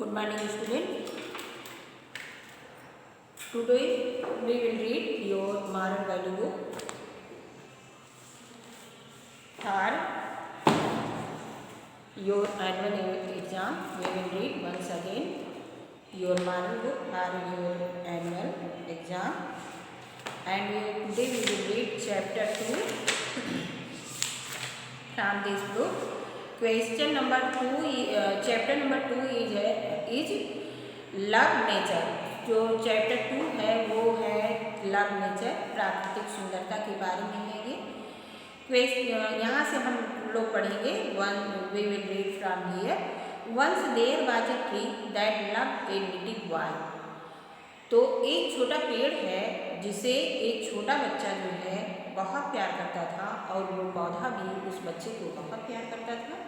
Good morning, student. Today we will read your moral value book. For your annual exam, we will read once again your moral book for your annual exam. And today we will read chapter 2 from this book. Question number 2, chapter number 2 is love nature. जो chapter 2 है वो है love nature, प्राकृतिक सुंदरता के बारे में है ये क्वेश्चन. यहाँ से हम लोग पढ़ेंगे. We will read from here. Once there was a tree that loved a little boy. तो एक छोटा पेड़ है जिसे एक छोटा बच्चा जो है बहुत प्यार करता था और वो पौधा भी उस बच्चे को बहुत प्यार करता था.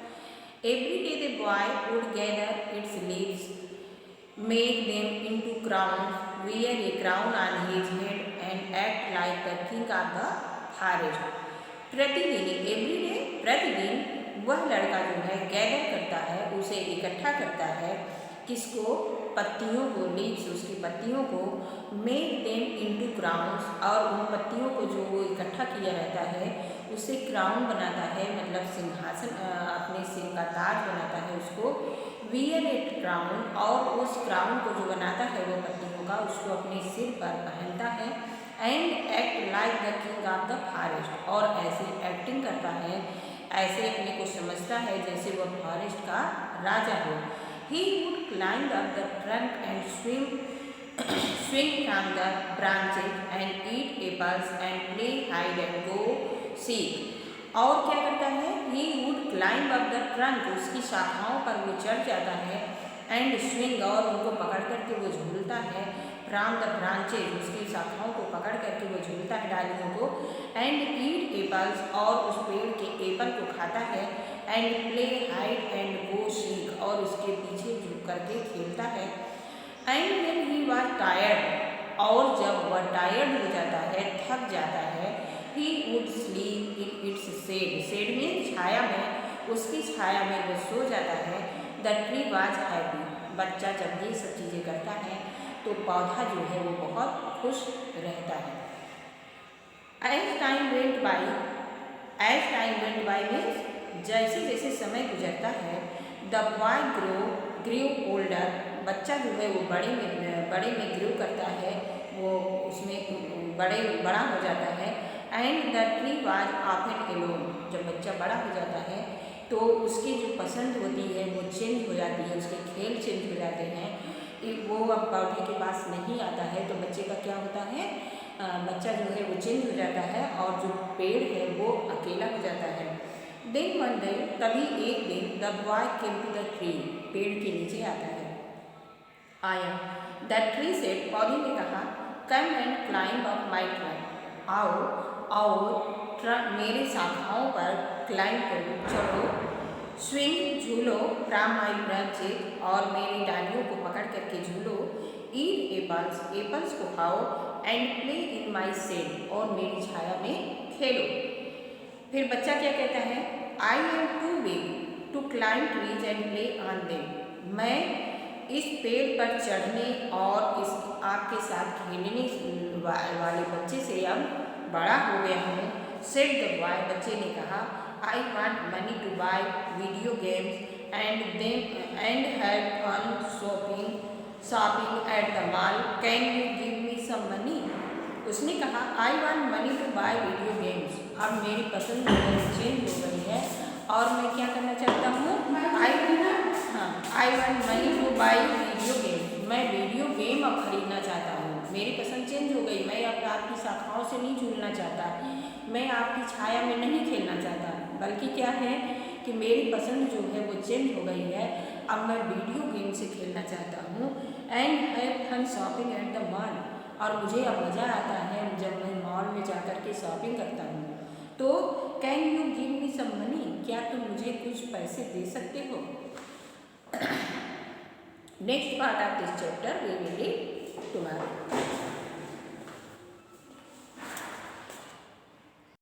Every day the boy would gather it's leaves, make them into crowns, wear a crown on his head and act like the king of the forest. प्रतिदिन, एवरी डे, प्रतिदिन वह लड़का जो है गैदर करता है, उसे इकट्ठा करता है. किसको? पत्तियों को, लीव्स, उसकी पत्तियों को. मेक देम इनटू क्राउन्स, और उन पत्तियों को जो वो इकट्ठा किया रहता है उससे क्राउन बनाता है, मतलब सिंहासन, अपने सिर का ताज बनाता है उसको. वियर एट क्राउन, और उस क्राउन को जो बनाता है वो पत्तियों का, उसको अपने सिर पर पहनता है. And act like the king of the forest, और ऐसे एक्टिंग करता है, ऐसे अपने को समझता है जैसे वह फॉरेस्ट का राजा हो. He would climb up the trunk and swing from the branches and eat apples and play hide and go seek. और क्या करता है? He would climb up the trunk, उसकी शाखाओं पर वो चढ़ जाता है. and swing, और उनको पकड़ करके वो झूलता है. from the branches, उसकी शाखाओं को पकड़ करके वो झूलता है, डालियों को. and eat apples, और उस पेड़ के एप्पल को खाता है. and play hide and go seek, और उसके पीछे झुक करके खेलता है. and when he was tired, और जब वह टायर्ड हो जाता है, थक जाता है, he would sleep in its shade. shade में छाया में, उसकी छाया में वो सो जाता है. the tree was happy. बच्चा जब ये सब चीज़ें करता है तो पौधा जो है वो बहुत खुश रहता है. as time went by means, जैसे जैसे समय गुजरता है. the boy grew older, बच्चा जो है वो बड़े में ग्रो करता है, वो उसमें बड़ा हो जाता है. And the tree was often alone, जब बच्चा बड़ा हो जाता है तो उसकी जो पसंद होती है वो चेंज हो जाती है, उसके खेल चेंज हो जाते हैं. वो अब पौधे के पास नहीं आता है तो बच्चे का क्या होता है, बच्चा जो है वो चेंज हो जाता है और जो पेड़ है वो अकेला हो जाता है. देन वन डे, तभी एक दिन, the boy came to the tree, पेड़ के नीचे आता है, आया. द ट्री सेड, पौधे ने कहा, come and climb up my trunk, आओ और मेरे शाखाओं पर क्लाइंब करो, चढ़ो. स्विंग, झूलो. फ्रॉम माई ब्रांचेज, और मेरी डालियों को पकड़ करके झूलो. ईट एपल्स, एपल्स को खाओ. And play in my shade, और मेरी छाया में खेलो. फिर बच्चा क्या कहता है, I am too big to climb trees and play on them. मैं इस पेड़ पर चढ़ने और इस आपके साथ खेलने वाले बच्चे से अब बड़ा हो गया हूँ. सेड द बॉय, बच्चे ने कहा, I want money to buy video games and have fun shopping at the mall. Can you give me some money. उसने कहा, I want money to buy video games. अब मेरी पसंद चेंज हो गई है और मैं क्या करना चाहता हूँ, I want money to buy video game. मैं वीडियो गेम अब खरीदना चाहता हूँ. मेरी पसंद चेंज हो गई. मैं अब आपकी शाखाओं से नहीं झूलना चाहता, मैं आपकी छाया में नहीं खेलना चाहता, बल्कि क्या है कि मेरी पसंद जो है वो चेंज हो गई है. अब मैं वीडियो गेम से खेलना चाहता हूँ. And have fun shopping at the mall, और मुझे अब मज़ा आता है जब मैं मॉल में जाकर के शॉपिंग करता हूँ. तो can you give me some money, क्या तुम मुझे कुछ पैसे दे सकते हो. Next part of this chapter we will read tomorrow.